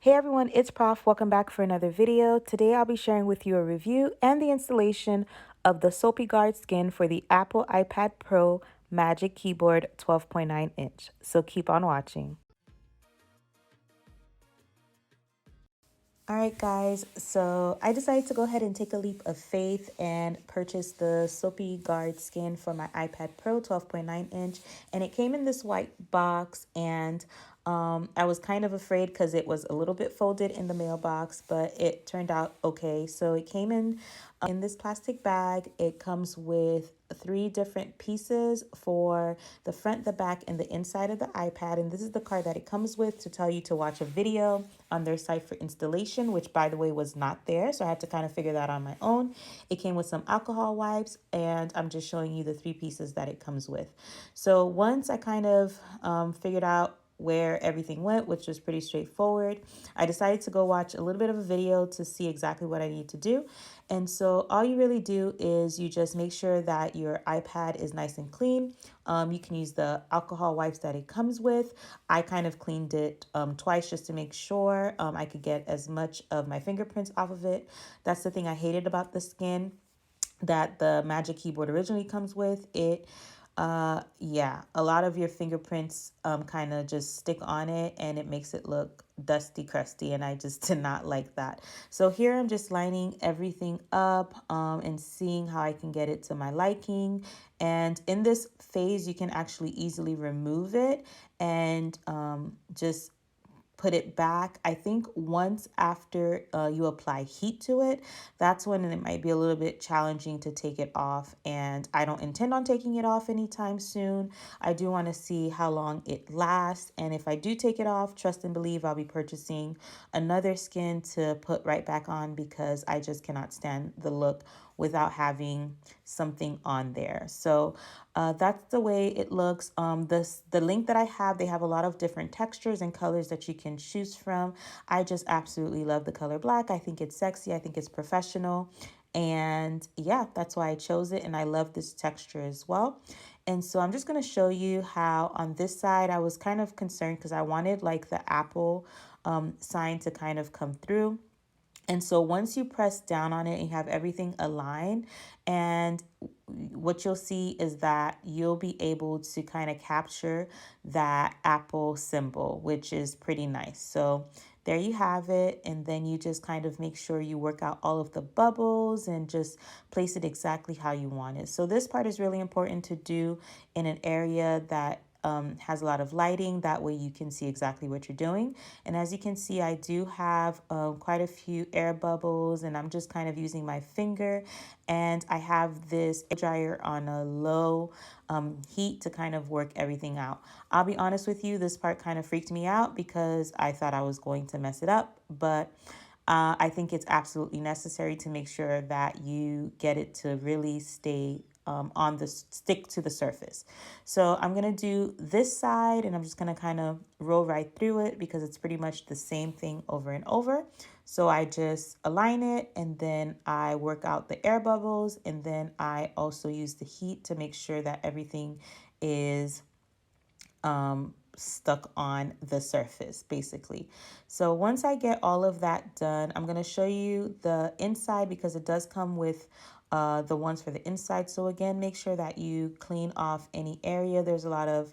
Hey everyone, it's Prof. Welcome back for another video. Today I'll be sharing with you a review and the installation of the SopiGuard Skin for the Apple iPad Pro Magic Keyboard 12.9 inch. So keep on watching. All right, guys, so I decided to go ahead and take a leap of faith and purchase the SopiGuard Skin for my iPad Pro 12.9 inch. And it came in this white box, and I was kind of afraid because it was a little bit folded in the mailbox, but it turned out okay. So it came in this plastic bag. It comes with 3 different pieces for the front, the back, and the inside of the iPad. And this is the card that it comes with to tell you to watch a video on their site for installation, which by the way was not there. So I had to kind of figure that on my own. It came with some alcohol wipes, and I'm just showing you the 3 pieces that it comes with. So once I kind of figured out where everything went, which was pretty straightforward, I decided to go watch a little bit of a video to see exactly what I need to do. And so all you really do is you just make sure that your iPad is nice and clean. You can use the alcohol wipes that it comes with. I kind of cleaned it twice just to make sure I could get as much of my fingerprints off of it. That's the thing I hated about the skin that the Magic Keyboard originally comes with. Yeah, a lot of your fingerprints kind of just stick on it, and it makes it look dusty, crusty, and I just did not like that. So here I'm just lining everything up and seeing how I can get it to my liking. And in this phase, you can actually easily remove it and just put it back. I think once after you apply heat to it, that's when it might be a little bit challenging to take it off. And I don't intend on taking it off anytime soon. I do want to see how long it lasts. And if I do take it off, trust and believe I'll be purchasing another skin to put right back on, because I just cannot stand the look without having something on there. So that's the way it looks. The link that I have, they have a lot of different textures and colors that you can choose from. I just absolutely love the color black. I think it's sexy. I think it's professional. And yeah, that's why I chose it. And I love this texture as well. And so I'm just going to show you how on this side, I was kind of concerned because I wanted like the Apple sign to kind of come through. And so once you press down on it and you have everything aligned, and what you'll see is that you'll be able to kind of capture that Apple symbol, which is pretty nice. So there you have it. And then you just kind of make sure you work out all of the bubbles and just place it exactly how you want it. So this part is really important to do in an area that has a lot of lighting. That way you can see exactly what you're doing. And as you can see, I do have quite a few air bubbles, and I'm just kind of using my finger. And I have this dryer on a low heat to kind of work everything out. I'll be honest with you, this part kind of freaked me out because I thought I was going to mess it up, but I think it's absolutely necessary to make sure that you get it to really stay on the stick to the surface. So I'm going to do this side, and I'm just going to kind of roll right through it because it's pretty much the same thing over and over. So I just align it, and then I work out the air bubbles, and then I also use the heat to make sure that everything is stuck on the surface basically. So once I get all of that done, I'm going to show you the inside because it does come with the ones for the inside. So again, make sure that you clean off any area. There's a lot of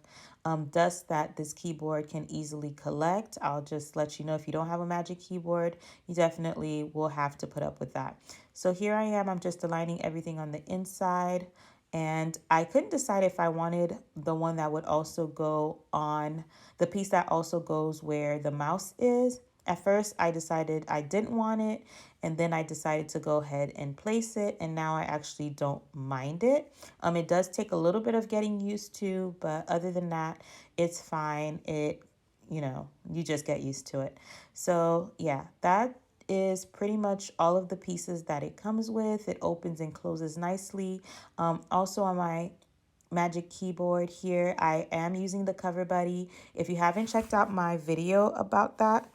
dust that this keyboard can easily collect. I'll just let you know, if you don't have a Magic Keyboard, you definitely will have to put up with that. So here I am, I'm just aligning everything on the inside. And I couldn't decide if I wanted the one that would also go on the piece that also goes where the mouse is. At first, I decided I didn't want it, and then I decided to go ahead and place it, and now I actually don't mind it. It does take a little bit of getting used to, but other than that, it's fine. You just get used to it. So yeah, that is pretty much all of the pieces that it comes with. It opens and closes nicely. Also on my Magic Keyboard here, I am using the CoverBuddy. If you haven't checked out my video about that,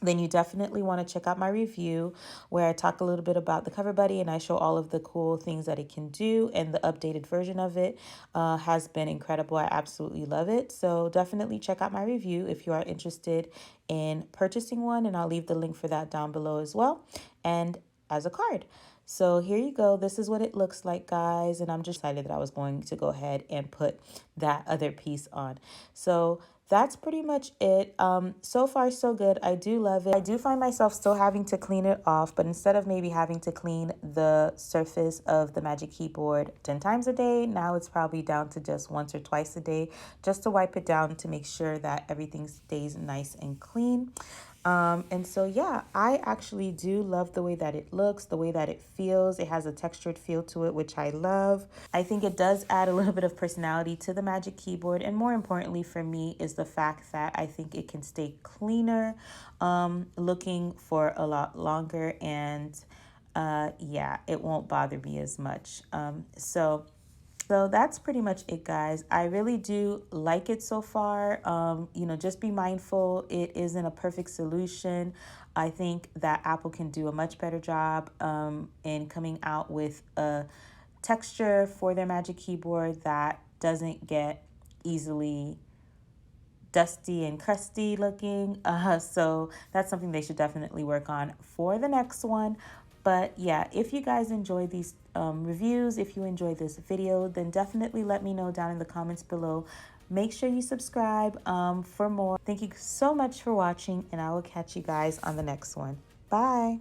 then you definitely want to check out my review where I talk a little bit about the CoverBuddy and I show all of the cool things that it can do, and the updated version of it has been incredible. I absolutely love it. So definitely check out my review if you are interested in purchasing one, and I'll leave the link for that down below as well, and as a card. So here you go. This is what it looks like, guys. And I'm just excited that I was going to go ahead and put that other piece on. So that's pretty much it. So far, so good. I do love it. I do find myself still having to clean it off, but instead of maybe having to clean the surface of the Magic Keyboard 10 times a day, now it's probably down to just once or twice a day, just to wipe it down to make sure that everything stays nice and clean. And so, yeah, I actually do love the way that it looks, the way that it feels. It has a textured feel to it, which I love. I think it does add a little bit of personality to the Magic Keyboard. And more importantly for me is the fact that I think it can stay cleaner, looking for a lot longer. And yeah, it won't bother me as much. So that's pretty much it, guys. I really do like it so far. Just be mindful. It isn't a perfect solution. I think that Apple can do a much better job in coming out with a texture for their Magic Keyboard that doesn't get easily dusty and crusty looking. So that's something they should definitely work on for the next one. But yeah, if you guys enjoy these reviews, if you enjoy this video, then definitely let me know down in the comments below. Make sure you subscribe for more. Thank you so much for watching, and I will catch you guys on the next one. Bye.